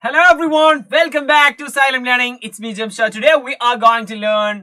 Hello everyone, welcome back to Silent Learning. It's me Jamshad. Today we are going to learn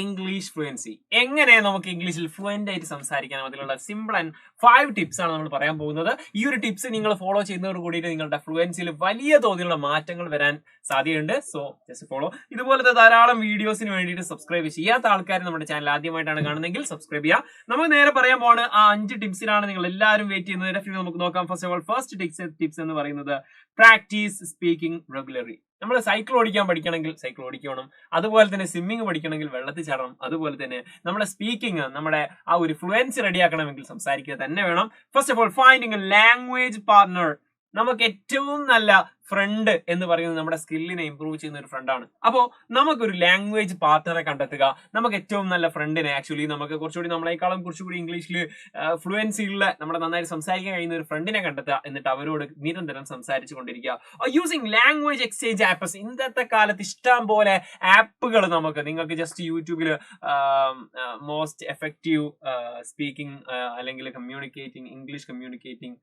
English fluency. എങ്ങനെ നമുക്ക് ഇംഗ്ലീഷിൽ fluent ആയിട്ട് സംസാരിക്കണം, അതിലുള്ള simple and 5 tips ആണ് നമ്മൾ പറയാൻ പോകുന്നത്. ഈ ഒരു ടിപ്സ് നിങ്ങൾ ഫോളോ ചെയ്യുന്നതോട് കൂടിയിട്ട് നിങ്ങളുടെ ഫ്ലുവൻസിയിൽ വലിയ തോതിലുള്ള മാറ്റങ്ങൾ വരാൻ സാധ്യതയുണ്ട്. So just follow. ഇതുപോലത്തെ ധാരാളം വീഡിയോസിന് വേണ്ടിയിട്ട് സബ്സ്ക്രൈബ് ചെയ്യാത്ത ആൾക്കാർ നമ്മുടെ ചാനൽ ആദ്യമായിട്ടാണ് കാണുന്നതെങ്കിൽ സബ്സ്ക്രൈബ് ചെയ്യുക. നമുക്ക് നേരെ പറയാൻ പോവാണ്. ആ 5 ടിപ്സിലാണ് നിങ്ങൾ എല്ലാവരും വെയിറ്റ് ചെയ്യുന്നത്. ഡെഫിനറ്റ്ലി നമുക്ക് നോക്കാം. First of all first tips എന്ന് പറയുന്നത് പ്രാക്ടീസ് സ്പീക്കിംഗ് റെഗുലർലി. നമ്മൾ സൈക്കിൾ ഓടിക്കാൻ പഠിക്കണമെങ്കിൽ സൈക്കിൾ ഓടിക്കണം, അതുപോലെ തന്നെ സ്വിമ്മിങ് പഠിക്കണമെങ്കിൽ വെള്ളത്തിൽ ചാടണം, അതുപോലെ തന്നെ നമ്മുടെ സ്പീക്കിംഗ്, നമ്മുടെ ആ ഒരു ഫ്ലുവൻസി റെഡിയാക്കണമെങ്കിൽ സംസാരിക്കുക തന്നെ വേണം. First of all finding A language partner. നമുക്ക് ഏറ്റവും നല്ല ഫ്രണ്ട് എന്ന് പറയുന്നത് നമ്മുടെ സ്കില്ലിനെ ഇംപ്രൂവ് ചെയ്യുന്ന ഒരു ഫ്രണ്ടാണ്. അപ്പോൾ നമുക്കൊരു ലാംഗ്വേജ് പാർട്ണറെ കണ്ടെത്തുക. നമുക്ക് ഏറ്റവും നല്ല ഫ്രണ്ടിനെ, ആക്ച്വലി നമുക്ക് കുറച്ചുകൂടി നമ്മളെക്കാളും കുറച്ചുകൂടി ഇംഗ്ലീഷിൽ ഫ്ലുവൻസിയുള്ള നമ്മുടെ നന്നായിട്ട് സംസാരിക്കാൻ കഴിയുന്ന ഒരു ഫ്രണ്ടിനെ കണ്ടെത്തുക. എന്നിട്ട് അവരോട് നിരന്തരം സംസാരിച്ചു കൊണ്ടിരിക്കുക. Using language exchange apps. ഇന്നത്തെ കാലത്ത് ഇഷ്ടം പോലെ ആപ്പുകൾ നിങ്ങൾക്ക് ജസ്റ്റ് യൂട്യൂബിൽ മോസ്റ്റ് എഫക്റ്റീവ് സ്പീക്കിംഗ് അല്ലെങ്കിൽ English communicating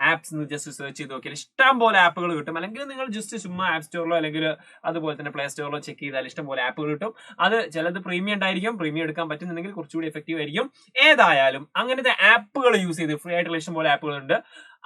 apps just search ചെയ്ത് നോക്കിയാൽ ഇഷ്ടം പോലെ ആപ്പുകൾ കിട്ടും. അല്ലെങ്കിൽ നിങ്ങൾ ജസ്റ്റ് ചുമ്മാ ആപ്പ് സ്റ്റോറിലോ അല്ലെങ്കിൽ അതുപോലെ തന്നെ പ്ലേ സ്റ്റോറിലോ ചെക്ക് ചെയ്താൽ ഇഷ്ടം പോലെ ആപ്പുകൾ കിട്ടും. അത് ചിലത് പ്രീമിയം ഉണ്ടായിരിക്കും. പ്രീമിയം എടുക്കാൻ പറ്റുന്നുണ്ടെങ്കിൽ കുറച്ചുകൂടി എഫക്റ്റീവ് ആയിരിക്കും. ഏതായാലും അങ്ങനത്തെ ആപ്പുകൾ യൂസ് ചെയ്ത് ഫ്രീ ആയിട്ടുള്ള ഇഷ്ടം പോലെ ആപ്പുകളുണ്ട്.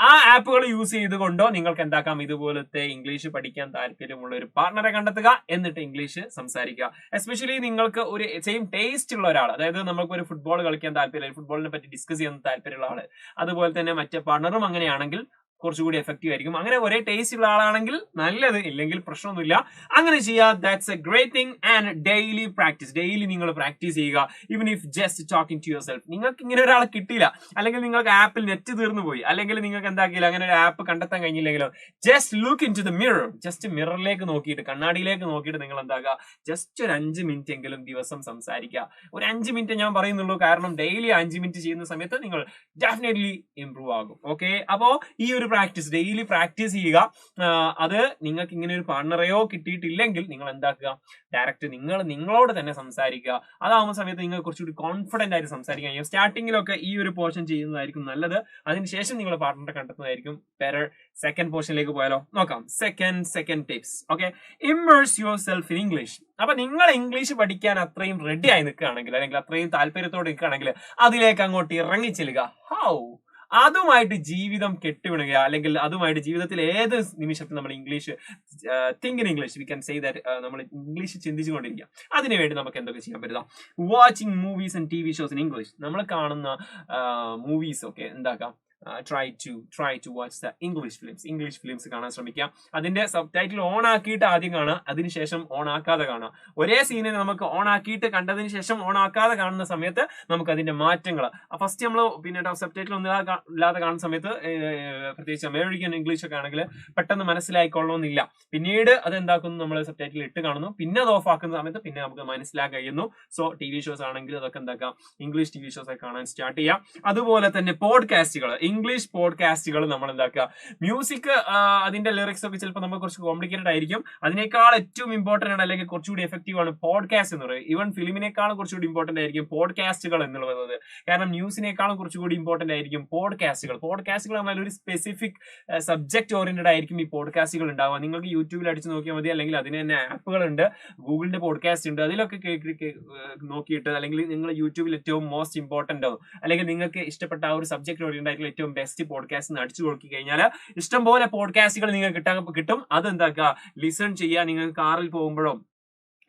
ആ ആപ്പുകൾ യൂസ് ചെയ്തുകൊണ്ടോ നിങ്ങൾക്ക് എന്താക്കാം, ഇതുപോലത്തെ ഇംഗ്ലീഷ് പഠിക്കാൻ താല്പര്യമുള്ള ഒരു പാർട്ണറെ കണ്ടെത്തുക. എന്നിട്ട് ഇംഗ്ലീഷ് സംസാരിക്കുക. എസ്പെഷ്യലി നിങ്ങൾക്ക് ഒരു സെയിം ടേസ്റ്റ് ഉള്ള ഒരാൾ, അതായത് നമുക്ക് ഒരു ഫുട്ബോൾ കളിക്കാൻ താല്പര്യം, ഫുട്ബോളിനെ പറ്റി ഡിസ്കസ് ചെയ്യാൻ താല്പര്യമുള്ള ആള്, അതുപോലെ തന്നെ മറ്റേ പാർട്ണറും അങ്ങനെയാണെങ്കിൽ കുറച്ചുകൂടി എഫക്റ്റീവ് ആയിരിക്കും. അങ്ങനെ ഒരേ ടേസ്റ്റ് ഉള്ള ആളാണെങ്കിൽ നല്ലത്, ഇല്ലെങ്കിൽ പ്രശ്നമൊന്നുമില്ല. അങ്ങനെ ചെയ്യുക. That's a great thing. And daily practice. Daily നിങ്ങൾ പ്രാക്ടീസ് ചെയ്യുക. Even if just talking to yourself. നിങ്ങൾക്ക് ഇങ്ങനെ ഒരാളെ കിട്ടിയില്ല, അല്ലെങ്കിൽ നിങ്ങൾക്ക് ആപ്പിൽ നെറ്റ് തീർന്നു പോയി, അല്ലെങ്കിൽ നിങ്ങൾക്ക് എന്താക്കിയില്ല, അങ്ങനെ ഒരു ആപ്പ് കണ്ടെത്താൻ കഴിഞ്ഞില്ലെങ്കിലോ, just look into the mirror. Just മിററിലേക്ക് നോക്കിയിട്ട്, കണ്ണാടിയിലേക്ക് നോക്കിയിട്ട് നിങ്ങൾ എന്താക്കുക, ജസ്റ്റ് ഒരു 5 മിനിറ്റ് എങ്കിലും ദിവസം സംസാരിക്കുക. ഒരു 5 മിനിറ്റ് ഞാൻ പറയുന്നുള്ളൂ, കാരണം ഡെയിലി 5 മിനിറ്റ് ചെയ്യുന്ന സമയത്ത് നിങ്ങൾ ഡെഫിനറ്റ്ലി ഇംപ്രൂവ് ആകും. ഓക്കെ, അപ്പോ ഈ ഒരു പ്രാക്ടീസ്, ഡെയിലി പ്രാക്ടീസ് ചെയ്യുക. അത് നിങ്ങൾക്ക് ഇങ്ങനെ ഒരു പാർട്ണറെയോ കിട്ടിയിട്ടില്ലെങ്കിൽ നിങ്ങൾ എന്താക്കുക, ഡയറക്റ്റ് നിങ്ങളോട് തന്നെ സംസാരിക്കുക. അതാവുന്ന സമയത്ത് നിങ്ങൾ കുറച്ചുകൂടി കോൺഫിഡന്റ് ആയിട്ട് സംസാരിക്കാൻ കഴിയും. സ്റ്റാർട്ടിങ്ങിലൊക്കെ ഈ ഒരു പോർഷൻ ചെയ്യുന്നതായിരിക്കും നല്ലത്. അതിനുശേഷം നിങ്ങൾ പാർട്ണറെ കണ്ടെത്തുന്നതായിരിക്കും ബെറ്റർ. സെക്കൻഡ് പോർഷനിലേക്ക് പോയാലോ, നോക്കാം. Second tips. Okay, immerse your self in English. അപ്പൊ നിങ്ങൾ ഇംഗ്ലീഷ് പഠിക്കാൻ അത്രയും റെഡി ആയി നിൽക്കുകയാണെങ്കിൽ, അല്ലെങ്കിൽ അത്രയും താല്പര്യത്തോടെ നിൽക്കുകയാണെങ്കിൽ, അതിലേക്ക് അങ്ങോട്ട് ഇറങ്ങിച്ചെല്ലുക. ഹൗ? അതുമായിട്ട് ജീവിതം കെട്ടുവിടുക, അല്ലെങ്കിൽ അതുമായിട്ട് ജീവിതത്തിൽ ഏത് നിമിഷത്തിൽ നമ്മൾ English think in English, we can say that, നമ്മൾ ഇംഗ്ലീഷ് ചിന്തിച്ചുകൊണ്ടിരിക്കുക. അതിനുവേണ്ടി നമുക്ക് എന്തൊക്കെ ചെയ്യാൻ പറ്റുക? Watching movies and TV shows in English. നമ്മൾ കാണുന്ന മൂവീസ് ഒക്കെ എന്താക്കാം, try to watch the English films കാണാൻ ശ്രമിക്കുക. അതിന്റെ സബ് ടൈറ്റിൽ ഓൺ ആക്കിയിട്ട് ആദ്യം കാണുക, അതിനുശേഷം ഓൺ ആക്കാതെ കാണുക. ഒരേ സീനിനെ നമുക്ക് ഓൺ ആക്കിയിട്ട് കണ്ടതിന് ശേഷം ഓൺ ആക്കാതെ കാണുന്ന സമയത്ത് നമുക്ക് അതിന്റെ മാറ്റങ്ങൾ, ഫസ്റ്റ് നമ്മൾ പിന്നെ സബ് ടൈറ്റിൽ ഒന്നും ഇല്ലാതെ കാണുന്ന സമയത്ത്, പ്രത്യേകിച്ച് അമേരിക്കൻ ഇംഗ്ലീഷ് ഒക്കെ ആണെങ്കിൽ പെട്ടെന്ന് മനസ്സിലായിക്കൊള്ളണമെന്നില്ല. പിന്നീട് അത് എന്താക്കുന്നു, നമ്മൾ സബ് ടൈറ്റിൽ ഇട്ട് കാണുന്നു, പിന്നെ അത് ഓഫ് ആക്കുന്ന സമയത്ത് പിന്നെ നമുക്ക് മനസ്സിലാക്കാൻ കഴിയുന്നു. സോ TV ഷോസ് ആണെങ്കിൽ അതൊക്കെ എന്താക്കാം, ഇംഗ്ലീഷ് TV ഷോസ് ഒക്കെ കാണാൻ സ്റ്റാർട്ട് ചെയ്യാം. അതുപോലെ തന്നെ പോഡ്കാസ്റ്റുകൾ, ഇംഗ്ലീഷ് പോഡ്കാസ്റ്റുകൾ നമ്മൾ എന്താക്കുക, മ്യൂസിക് അതിന്റെ ലിറിക്സ് ഒക്കെ ചിലപ്പോൾ നമുക്ക് കുറച്ച് കോംപ്ലിക്കേറ്റഡ് ആയിരിക്കും. അതിനേക്കാൾ ഏറ്റവും ഇമ്പോർട്ടന്റ് ആണ്, അല്ലെങ്കിൽ കുറച്ചുകൂടി എഫക്റ്റീവ് ആണ് പോഡ്കാസ്റ്റ് എന്ന് പറയുന്നത്. ഈവൻ ഫിലിമിനേക്കാളും കുറച്ചുകൂടി ഇമ്പോർട്ടന്റ് ആയിരിക്കും പോഡ്കാസ്റ്റുകൾ എന്നുള്ളത്. കാരണം ന്യൂസിനേക്കാളും കുറച്ചുകൂടി ഇമ്പോർട്ടന്റ് ആയിരിക്കും പോഡ്കാസ്റ്റുകൾ. പറഞ്ഞാൽ ഒരു സ്പെസിഫിക് സബ്ജക്ട് ഓറിയന്റഡ് ആയിരിക്കും ഈ പോഡ്കാസ്റ്റുകൾ ഉണ്ടാവുക. നിങ്ങൾക്ക് യൂട്യൂബിൽ അടിച്ച് നോക്കിയാൽ മതി, അല്ലെങ്കിൽ അതിന് തന്നെ ആപ്പുകളുണ്ട്, ഗൂഗിളിന്റെ പോഡ്കാസ്റ്റ് ഉണ്ട്. അതിലൊക്കെ നോക്കിയിട്ട്, അല്ലെങ്കിൽ നിങ്ങൾ യൂട്യൂബിൽ ഏറ്റവും മോസ്റ്റ് ഇമ്പോർട്ടന്റ്, അല്ലെങ്കിൽ നിങ്ങൾക്ക് ഇഷ്ടപ്പെട്ട ആ ഒരു സബ്ജക്ട് ഓറിയന്റഡ് ആയിട്ടുള്ള ഏറ്റവും ബെസ്റ്റ് പോഡ്കാസ്റ്റ് അടിച്ചു കൊടുക്കി കഴിഞ്ഞാൽ ഇഷ്ടംപോലെ പോഡ്കാസ്റ്റുകൾ നിങ്ങൾക്ക് കിട്ടും. അത് എന്താക്കുക, ലിസൺ ചെയ്യുക. നിങ്ങൾ കാറിൽ പോകുമ്പോഴോ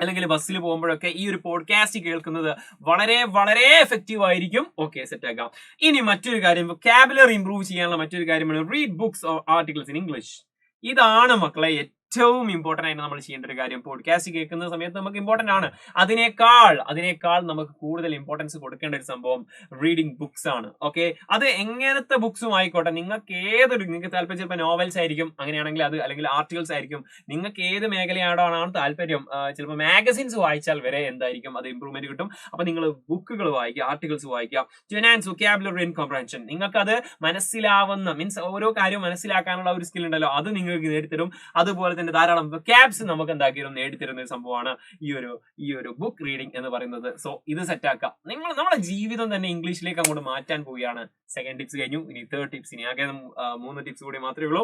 അല്ലെങ്കിൽ ബസ്സിൽ പോകുമ്പോഴൊക്കെ ഈ ഒരു പോഡ്കാസ്റ്റ് കേൾക്കുന്നത് വളരെ വളരെ എഫക്റ്റീവ് ആയിരിക്കും. ഓക്കെ, സെറ്റ് ആക്കാം. ഇനി മറ്റൊരു കാര്യം, വൊക്കാബുലറി ഇംപ്രൂവ് ചെയ്യാനുള്ള മറ്റൊരു കാര്യമാണ് read books or articles in English. ഇതാണ് മക്കളെ ഏറ്റവും ഇമ്പോർട്ടന്റ് ആയിട്ട് നമ്മൾ ചെയ്യേണ്ട ഒരു കാര്യം. പോഡ്കാസ്റ്റ് കേൾക്കുന്ന സമയത്ത് നമുക്ക് ഇമ്പോർട്ടന്റ് ആണ്. അതിനേക്കാൾ നമുക്ക് കൂടുതൽ ഇമ്പോർട്ടൻസ് കൊടുക്കേണ്ട ഒരു സംഭവം റീഡിങ് ബുക്സ് ആണ്. ഓക്കെ, അത് എങ്ങനത്തെ ബുക്സും ആയിക്കോട്ടെ, നിങ്ങൾക്ക് താല്പര്യം ചിലപ്പോൾ നോവൽസ് ആയിരിക്കും, അങ്ങനെയാണെങ്കിൽ അത്, അല്ലെങ്കിൽ ആർട്ടിക്കിൾസ് ആയിരിക്കും. നിങ്ങൾക്ക് ഏത് മേഖലയാണോ താല്പര്യം, ചിലപ്പോൾ മാഗസിൻസ് വായിച്ചാൽ വരെ എന്തായിരിക്കും, അത് ഇമ്പ്രൂവ്മെന്റ് കിട്ടും. അപ്പൊ നിങ്ങൾ ബുക്കുകൾ വായിക്കുക, ആർട്ടിക്കിൾസ് വായിക്കുക. To enhance vocabulary and comprehension. നിങ്ങൾക്ക് അത് മനസ്സിലാവുന്ന, മീൻസ് ഓരോ കാര്യവും മനസ്സിലാക്കാനുള്ള ഒരു സ്കിൽ ഉണ്ടല്ലോ, അത് നിങ്ങൾക്ക് നേടിത്തരും. അതുപോലെ തന്നെ തന്നെ ധാരാളം ക്യാബ്സ് നമുക്ക് എന്താക്കിയും നേടിത്തരുന്ന ഒരു സംഭവമാണ് ഈ ഒരു ബുക്ക് റീഡിംഗ് എന്ന് പറയുന്നത്. സോ ഇത് സെറ്റ് ആക്കാം. നമ്മുടെ ജീവിതം തന്നെ ഇംഗ്ലീഷിലേക്ക് അങ്ങോട്ട് മാറ്റാൻ പോവുകയാണ്. സെക്കൻഡ് ടിപ്സ് കഴിഞ്ഞു, ഇനി തേർഡ് ടിപ്സ്. ഇനി ആകെ 3 ടിപ്സ് കൂടി മാത്രമേ ഉള്ളൂ.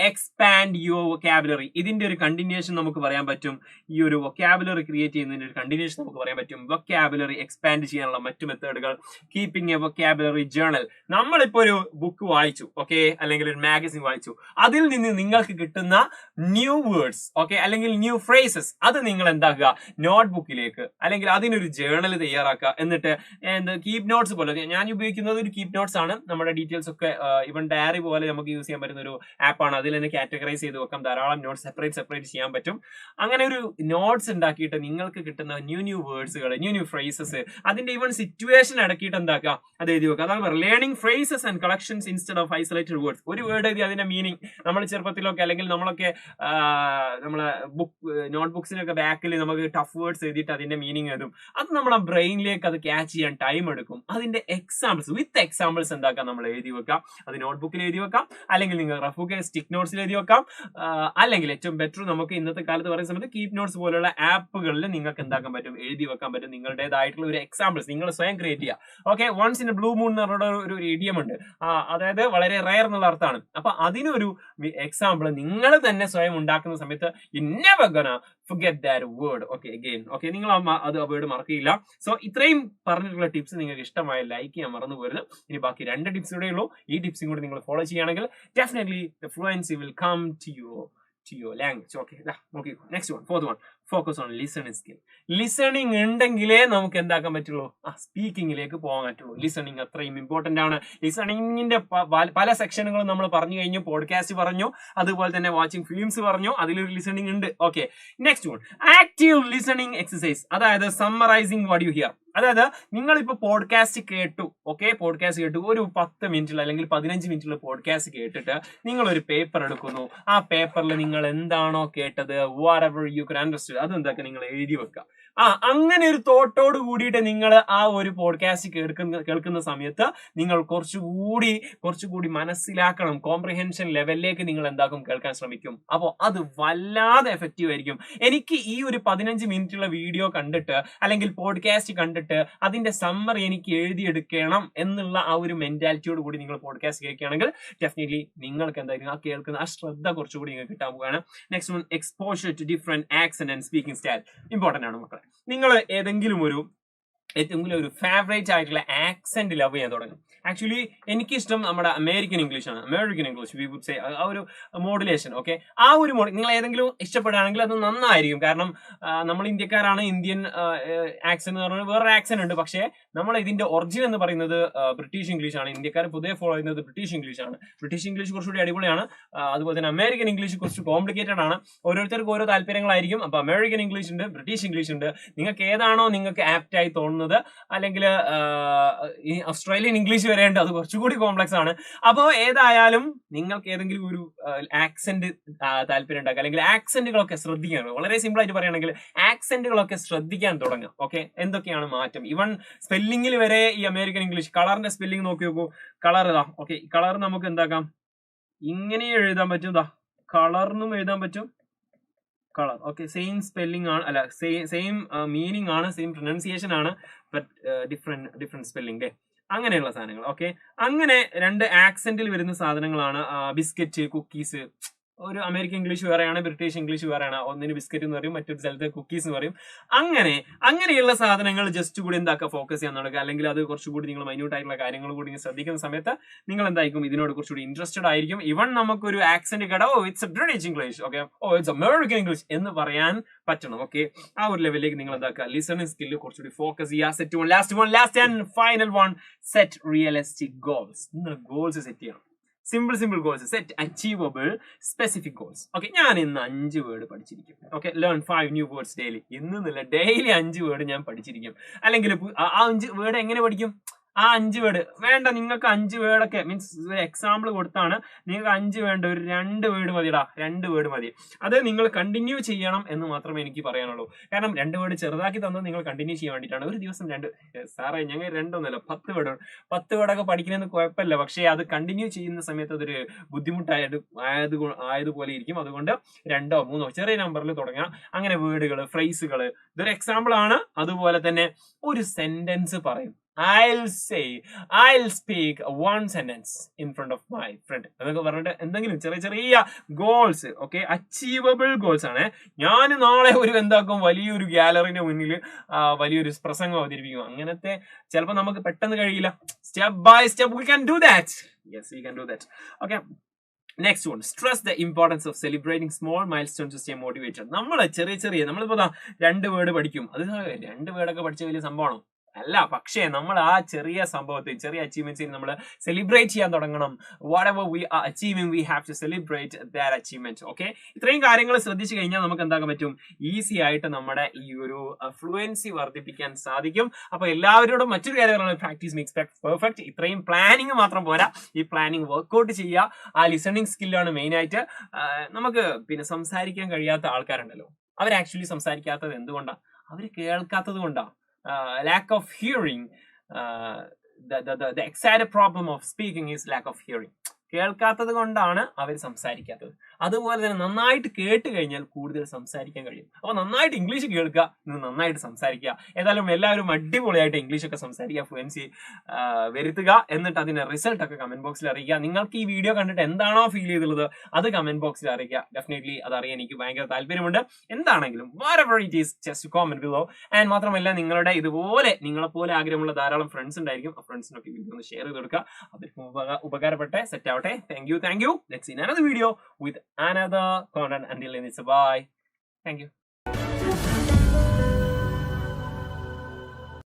Expand your vocabulary. ഇതിന്റെ ഒരു കണ്ടിന്യൂഷൻ നമുക്ക് പറയാൻ പറ്റും. ഈ ഒരു വൊക്കാബുലറി ക്രിയേറ്റ് ചെയ്യുന്നതിന്റെ ഒരു കണ്ടിന്യൂഷൻ നമുക്ക് പറയാൻ പറ്റും. വൊക്കാബുലറി എക്സ്പാൻഡ് ചെയ്യാനുള്ള മറ്റു മെത്തേഡുകൾ. Keeping a vocabulary journal. നമ്മളിപ്പോ ഒരു ബുക്ക് വായിച്ചു, ഓക്കെ, അല്ലെങ്കിൽ ഒരു മാഗസിൻ വായിച്ചു. അതിൽ നിന്ന് നിങ്ങൾക്ക് കിട്ടുന്ന ന്യൂ വേർഡ്സ്, ഓക്കെ, അല്ലെങ്കിൽ ന്യൂ ഫ്രേസസ്, അത് നിങ്ങൾ എന്താക്കുക, നോട്ട്ബുക്കിലേക്ക് അല്ലെങ്കിൽ അതിനൊരു ജേർണൽ തയ്യാറാക്കുക. എന്നിട്ട് കീപ് നോട്ട്സ് പോലെ, ഞാൻ ഉപയോഗിക്കുന്നത് ഒരു കീപ് നോട്ട്സ് ആണ്. നമ്മുടെ ഡീറ്റെയിൽസ് ഒക്കെ ഇവൻ ഡയറി പോലെ നമുക്ക് യൂസ് ചെയ്യാൻ പറ്റുന്ന ഒരു ആപ്പാണ്. അതിൽ തന്നെ കാറ്റഗറൈസ് ചെയ്ത് വെക്കാം. ധാരാളം നോട്ട്സ് സെപ്പറേറ്റ് ചെയ്യാൻ പറ്റും. അങ്ങനെ ഒരു നോട്ട്സ് ഉണ്ടാക്കിയിട്ട് നിങ്ങൾക്ക് കിട്ടുന്ന ന്യൂ വേർഡ്സുകൾ, ന്യൂ ഫ്രേസസ്, അതിന്റെ ഈവൻ സിറ്റുവേഷൻ അടക്കിയിട്ട് എന്താക്കുക, അത് എഴുതി വെക്കുക. അതാണ് learning phrases and collections instead of isolated words. ഒരു വേർഡ് എഴുതി അതിന്റെ മീനിങ് നമ്മൾ ചെറുപ്പത്തിലൊക്കെ അല്ലെങ്കിൽ നമ്മളൊക്കെ നമ്മളെ നോട്ട്ബുക്സിനൊക്കെ ബാക്കിൽ നമുക്ക് ടഫ് വേർഡ്സ് എഴുതിയിട്ട് അതിന്റെ മീനിങ് എഴുതും. അത് നമ്മുടെ ബ്രെയിനിലേക്ക് അത് ക്യാച്ച് ചെയ്യാൻ ടൈം എടുക്കും. അതിന്റെ എക്സാമ്പിൾസ് വിത്ത് എക്സാമ്പിൾസ് എന്താക്കാം, നമ്മൾ എഴുതി വെക്കാം. അത് നോട്ട്ബുക്കിൽ എഴുതി വെക്കാം, അല്ലെങ്കിൽ നിങ്ങൾ റഫുക്ക് സ്റ്റിക്ക് നോട്ട്സിൽ എഴുതി വെക്കാം, അല്ലെങ്കിൽ ഏറ്റവും ബെറ്റർ നമുക്ക് ഇന്നത്തെ കാലത്ത് പറയുന്ന സമയത്ത് കീപ് നോട്ട്സ് പോലുള്ള ആപ്പുകളിൽ നിങ്ങൾക്ക് എന്താക്കാൻ പറ്റും, എഴുതി വെക്കാൻ പറ്റും. നിങ്ങളുടേതായിട്ടുള്ള ഒരു എക്സാമ്പിൾസ് നിങ്ങൾ സ്വയം ക്രിയേറ്റ് ചെയ്യുക. Okay, once in a blue moon എന്ന് പറഞ്ഞ ഒരു ഇഡിയം ഉണ്ട്, അതായത് വളരെ റയർ എന്നുള്ള അർത്ഥമാണ്. അപ്പൊ അതിനൊരു എക്സാമ്പിൾ നിങ്ങൾ തന്നെ സ്വയം ഉണ്ടാക്കുന്ന സമയത്ത് you never gonna forget that word, okay, again, okay, നിങ്ങൾ അത് വേർഡ് മറക്കില്ല. സോ ഇത്രയും പറഞ്ഞിട്ടുള്ള ടിപ്സ് നിങ്ങൾക്ക് ഇഷ്ടമായ ലൈക്ക് ചെയ്യാൻ മറന്നു പോരുത്. ഇനി ബാക്കി 2 ടിപ്സ് കൂടെ ഉള്ളൂ. ഈ ടിപ്സും കൂടി നിങ്ങൾ ഫോളോ ചെയ്യുകയാണെങ്കിൽ definitely the fluency will come to your language. Okay, നോക്കി. Next one, fourth one, focus on listening skill. Listening ഉണ്ടെങ്കിലേ നമുക്ക് എന്താക്കാൻ പറ്റുള്ളൂ, സ്പീക്കിങ്ങിലേക്ക് പോകാൻ പറ്റുള്ളൂ. ലിസണിങ് അത്രയും ഇമ്പോർട്ടന്റ് ആണ്. ലിസണിങ്ങിന്റെ പല സെക്ഷനുകളും നമ്മൾ പറഞ്ഞു കഴിഞ്ഞു. പോഡ്കാസ്റ്റ് പറഞ്ഞു, അതുപോലെ തന്നെ വാച്ചിങ് ഫിലിംസ് പറഞ്ഞു, അതിലൊരു ലിസണിങ് ഉണ്ട്. Okay, next one, active listening exercise. അതായത് സമ്മറൈസിങ് വാട്ട് യു ഹിയർ. അതായത് നിങ്ങളിപ്പോ പോഡ്കാസ്റ്റ് കേട്ടു, ഓക്കെ, പോഡ്കാസ്റ്റ് കേട്ടു, ഒരു 10 മിനിറ്റിൽ അല്ലെങ്കിൽ 15 മിനിറ്റിൽ പോഡ്കാസ്റ്റ് കേട്ടിട്ട് നിങ്ങൾ ഒരു പേപ്പർ എടുക്കുന്നു. ആ പേപ്പറിൽ നിങ്ങൾ എന്താണോ കേട്ടത്, whatever you can understand, അതെന്തൊക്കെ നിങ്ങൾ എഴുതി വെക്കുക. അങ്ങനെ ഒരു തോട്ടോട് കൂടിയിട്ട് നിങ്ങൾ ആ ഒരു പോഡ്കാസ്റ്റ് കേൾക്കുന്ന സമയത്ത് നിങ്ങൾ കുറച്ചുകൂടി മനസ്സിലാക്കണം. കോംപ്രിഹെൻഷൻ ലെവലിലേക്ക് നിങ്ങൾ എന്താക്കും, കേൾക്കാൻ ശ്രമിക്കും. അപ്പോൾ അത് വല്ലാതെ എഫക്റ്റീവ് ആയിരിക്കും. എനിക്ക് ഈ ഒരു 15 മിനിറ്റുള്ള വീഡിയോ കണ്ടിട്ട് അല്ലെങ്കിൽ പോഡ്കാസ്റ്റ് കണ്ടിട്ട് അതിന്റെ സമ്മറി എനിക്ക് എഴുതിയെടുക്കണം എന്നുള്ള ആ ഒരു മെന്റാലിറ്റിയോട് കൂടി നിങ്ങൾ പോഡ്കാസ്റ്റ് കേൾക്കുകയാണെങ്കിൽ ഡെഫിനറ്റ്ലി നിങ്ങൾക്ക് എന്തായിരിക്കും, ആ കേൾക്കുന്ന ആ ശ്രദ്ധ കുറച്ചുകൂടി നിങ്ങൾക്ക് കിട്ടാൻ പോവുകയാണ്. Next one, exposure to different accent and speaking style. Important ആണ് മക്കളെ. നിങ്ങൾ ഏതെങ്കിലും ഒരു ഫേവറേറ്റ് ആയിട്ടുള്ള ആക്സെന്റ് ലവ് ചെയ്യാൻ തുടങ്ങും. ആക്ച്വലി എനിക്കിഷ്ടം നമ്മുടെ അമേരിക്കൻ ഇംഗ്ലീഷ് ആണ്. American English we would say, ആ ഒരു മോഡുലേഷൻ. ഓക്കെ, ആ ഒരു നിങ്ങൾ ഏതെങ്കിലും ഇഷ്ടപ്പെടുകയാണെങ്കിൽ അത് നന്നായിരിക്കും. കാരണം നമ്മൾ ഇന്ത്യക്കാരാണ്. ഇന്ത്യൻ ആക്സെന്റ് എന്ന് പറഞ്ഞാൽ വേറൊരു ആക്സെന്റ് ഉണ്ട്. പക്ഷേ നമ്മൾ ഇതിന്റെ ഒറിജിൻ എന്ന് പറയുന്നത് ബ്രിട്ടീഷ് ഇംഗ്ലീഷ് ആണ്. ഇന്ത്യക്കാർ പൊതുവെ ഫോളോ ചെയ്യുന്നത് ബ്രിട്ടീഷ് ഇംഗ്ലീഷ് ആണ്. ബ്രിട്ടീഷ് ഇംഗ്ലീഷ് കുറച്ചുകൂടി അടിപൊളിയാണ്. അതുപോലെ തന്നെ അമേരിക്കൻ ഇംഗ്ലീഷ് കുറച്ച് കോംപ്ലിക്കേറ്റഡ് ആണ്. ഓരോരുത്തർക്കും ഓരോ താല്പര്യങ്ങളായിരിക്കും. അപ്പൊ അമേരിക്കൻ ഇംഗ്ലീഷ് ഉണ്ട്, ബ്രിട്ടീഷ് ഇംഗ്ലീഷ് ഉണ്ട്. നിങ്ങൾക്ക് ഏതാണോ നിങ്ങൾക്ക് ആപ്റ്റ് ആയി തോന്നുന്നത്, അല്ലെങ്കിൽ ഓസ്ട്രേലിയൻ ഇംഗ്ലീഷ് വരെ ഉണ്ട്, അത് കുറച്ചുകൂടി കോംപ്ലക്സ് ആണ്. അപ്പോൾ ഏതായാലും നിങ്ങൾക്ക് ഏതെങ്കിലും ഒരു ആക്സെന്റ് താല്പര്യം ഉണ്ടാക്കുക, അല്ലെങ്കിൽ ആക്സെന്റുകളൊക്കെ ശ്രദ്ധിക്കാൻ, വളരെ സിമ്പിൾ ആയിട്ട് പറയുകയാണെങ്കിൽ ആക്സെന്റുകളൊക്കെ ശ്രദ്ധിക്കാൻ തുടങ്ങുക. ഓക്കെ, എന്തൊക്കെയാണ് മാറ്റം. ഇവൺ സ്പെല്ലിംഗിൽ വരെ ഈ അമേരിക്കൻ ഇംഗ്ലീഷ് കളറിന്റെ സ്പെല്ലിംഗ് നോക്കി നോക്കൂ. കളർ ഇതാ. ഓക്കെ, കളർ നമുക്ക് എന്താക്കാം, ഇങ്ങനെ എഴുതാൻ പറ്റും. ഇതാ, കളർന്നും എഴുതാൻ പറ്റും. കളർ, ഓക്കെ, സെയിം സ്പെല്ലിംഗ് ആണ്, അല്ല സെയിം മീനിങ് ആണ്, സെയിം പ്രൊനൗൺസിയേഷൻ ആണ്, ബട്ട് ഡിഫറെന്റ് സ്പെല്ലിംഗ്. അങ്ങനെയുള്ള സാധനങ്ങൾ. ഓക്കെ, അങ്ങനെ 2 ആക്സെന്റിൽ വരുന്ന സാധനങ്ങളാണ് ബിസ്ക്കറ്റ്, കുക്കീസ്. ഒരു അമേരിക്കൻ ഇംഗ്ലീഷ് വേറെയാണ്, ബ്രിട്ടീഷ് ഇംഗ്ലീഷ് വേറെയാണ്. ഒന്നിന് ബിസ്ക്കറ്റ് എന്ന് പറയും, മറ്റൊരു സ്ഥലത്ത് കുക്കീസ് എന്ന് പറയും. അങ്ങനെയുള്ള സാധനങ്ങൾ ജസ്റ്റ് കൂടി എന്താക്കുക, ഫോക്കസ് ചെയ്യാൻ തുടങ്ങുക. അല്ലെങ്കിൽ അത് കുറച്ചുകൂടി നിങ്ങൾ മൈന്യൂട്ട് ആയിട്ടുള്ള കാര്യങ്ങൾ കൂടി ശ്രദ്ധിക്കുന്ന സമയത്ത് നിങ്ങൾ എന്തായിരിക്കും, ഇതിനോട് കുറച്ചുകൂടി ഇൻട്രസ്റ്റഡ് ആയിരിക്കും. ഇവൺ നമുക്കൊരു ആക്സെന്റ് കേട്ടോ, it's a British English, okay, it's American English എന്ന് പറയാൻ പറ്റണം. ഓക്കെ, ആ ഒരു ലെവലിലേക്ക് നിങ്ങൾ എന്താക്കുക, ലിസണിംഗ് സ്കില്ല് കുറച്ചുകൂടി ഫോക്കസ് ചെയ്യുക. Set one, last and final one, set realistic goals. നിങ്ങൾ ഗോൾസ് സെറ്റ് ചെയ്യണം. Simple goals. Set achievable specific goals. Okay, ഞാൻ ഇന്ന് 5 വേർഡ് പഠിച്ചിരിക്കും. Okay, learn 5 new words daily. ഇന്നില്ല, ഡെയിലി 5 വേർഡ് ഞാൻ പഠിച്ചിരിക്കും. അല്ലെങ്കിൽ ആ 5 വേർഡ് എങ്ങനെ പഠിക്കും, ആ 5 വേർഡ് വേണ്ട, നിങ്ങൾക്ക് 5 വേർഡൊക്കെ മീൻസ് ഒരു എക്സാമ്പിൾ കൊടുത്താണ്. നിങ്ങൾക്ക് 5 വേണ്ട, ഒരു 2 വേർഡ് മതിടാ, 2 വേർഡ് മതി. അത് നിങ്ങൾ കണ്ടിന്യൂ ചെയ്യണം എന്ന് മാത്രമേ എനിക്ക് പറയാനുള്ളൂ. കാരണം 2 വേർഡ് ചെറുതാക്കി തന്നത് നിങ്ങൾ കണ്ടിന്യൂ ചെയ്യാൻ വേണ്ടിയിട്ടാണ്. ഒരു ദിവസം 2 സാറേ ഞങ്ങൾ 2 ഒന്നുമല്ല 10 വേർഡ് 10 വേർഡൊക്കെ പഠിക്കുന്നതിന് കുഴപ്പമില്ല. പക്ഷേ അത് കണ്ടിന്യൂ ചെയ്യുന്ന സമയത്ത് അതൊരു ആയതുപോലെ ഇരിക്കും. അതുകൊണ്ട് 2 or 3 ചെറിയ നമ്പറിൽ തുടങ്ങുക. അങ്ങനെ വേർഡുകൾ, ഫ്രേസുകൾ, ഇതൊരു എക്സാമ്പിൾ ആണ്. അതുപോലെ തന്നെ ഒരു സെന്റൻസ് പറയും. I'll speak one sentence in front of my friend. അതൊക്കെ പറഞ്ഞിട്ട് എന്തെങ്കിലും ചെറിയ ഗോൾസ്, ഓക്കെ, അച്ചീവബിൾ ഗോൾസ് ആണ്. ഞാൻ നാളെ ഒരു എന്താക്കും, വലിയൊരു ഗാലറിന്റെ മുന്നിൽ വലിയൊരു പ്രസംഗം അവതരിപ്പിക്കും. അങ്ങനത്തെ ചിലപ്പോൾ നമുക്ക് പെട്ടെന്ന് കഴിയില്ല. Step by step we can do that. Yes, we can do that. Okay. Next one, stress the importance of celebrating small milestones to stay motivated. നമ്മൾ നമ്മളിപ്പോ 2 വേർഡ് പഠിക്കും. അത് 2 വേർഡൊക്കെ പഠിച്ച വലിയ സംഭവമാണോ? അല്ല. പക്ഷേ നമ്മൾ ആ ചെറിയ സംഭവത്തിൽ, ചെറിയ അച്ചീവ്മെന്റ്സിൽ നമ്മൾ സെലിബ്രേറ്റ് ചെയ്യാൻ തുടങ്ങണം. Whatever we are achieving, we have to celebrate that achievement. Okay, ഇത്രയും കാര്യങ്ങൾ ശ്രദ്ധിച്ചു കഴിഞ്ഞാൽ നമുക്ക് എന്താക്കാൻ പറ്റും, ഈസി ആയിട്ട് നമ്മുടെ ഈ ഒരു ഫ്ലുവൻസി വർദ്ധിപ്പിക്കാൻ സാധിക്കും. അപ്പൊ എല്ലാവരോടും മറ്റൊരു കാര്യമാണ്, പ്രാക്ടീസ് മേക്സ് പെർഫെക്റ്റ്. ഇത്രയും പ്ലാനിങ് മാത്രം പോരാ, ഈ പ്ലാനിങ് വർക്ക്ഔട്ട് ചെയ്യുക. ആ ലിസണിങ് സ്കില്ലാണ് മെയിൻ ആയിട്ട്. നമുക്ക് പിന്നെ സംസാരിക്കാൻ കഴിയാത്ത ആൾക്കാരുണ്ടല്ലോ, അവർ ആക്ച്വലി സംസാരിക്കാത്തത് എന്തുകൊണ്ടാണ്? അവർ കേൾക്കാത്തത് കൊണ്ടാണ്. Lack of hearing, the exact problem of speaking is lack of hearing. കേൾക്കാത്തത് കൊണ്ടാണ് അവർ സംസാരിക്കാത്തത്. അതുപോലെ തന്നെ നന്നായിട്ട് കേട്ട് കഴിഞ്ഞാൽ കൂടുതൽ സംസാരിക്കാൻ കഴിയും. അപ്പൊ നന്നായിട്ട് ഇംഗ്ലീഷ് കേൾക്കുക, നന്നായിട്ട് സംസാരിക്കുക. ഏതായാലും എല്ലാവരും അടിപൊളിയായിട്ട് ഇംഗ്ലീഷ് ഒക്കെ സംസാരിക്കുക, ഫ്ലുവൻസി വരുത്തുക. എന്നിട്ട് അതിന്റെ റിസൾട്ട് ഒക്കെ കമന്റ് ബോക്സിൽ അറിയിക്കുക. നിങ്ങൾക്ക് ഈ വീഡിയോ കണ്ടിട്ട് എന്താണോ ഫീൽ ചെയ്തുള്ളത് അത് കമന്റ് ബോക്സിൽ അറിയിക്കുക. ഡെഫിനറ്റ്ലി അത് അറിയാൻ എനിക്ക് ഭയങ്കര താല്പര്യമുണ്ട്. എന്താണെങ്കിലും whatever it is, just comment below. And മാത്രമല്ല, നിങ്ങളുടെ ഇതുപോലെ നിങ്ങളെപ്പോലെ ആഗ്രഹമുള്ള ധാരാളം ഫ്രണ്ട്സ് ഉണ്ടായിരിക്കും. ആ ഫ്രണ്ട്സിനൊക്കെ വീഡിയോ ഒന്ന് ഷെയർ ചെയ്ത് കൊടുക്കുക. അവർക്ക് ഉപകാരപ്പെട്ടെ സെറ്റ് ആവട്ടെ. Thank you. Let's see another video with another content. Until then, it's a bye. Thank you.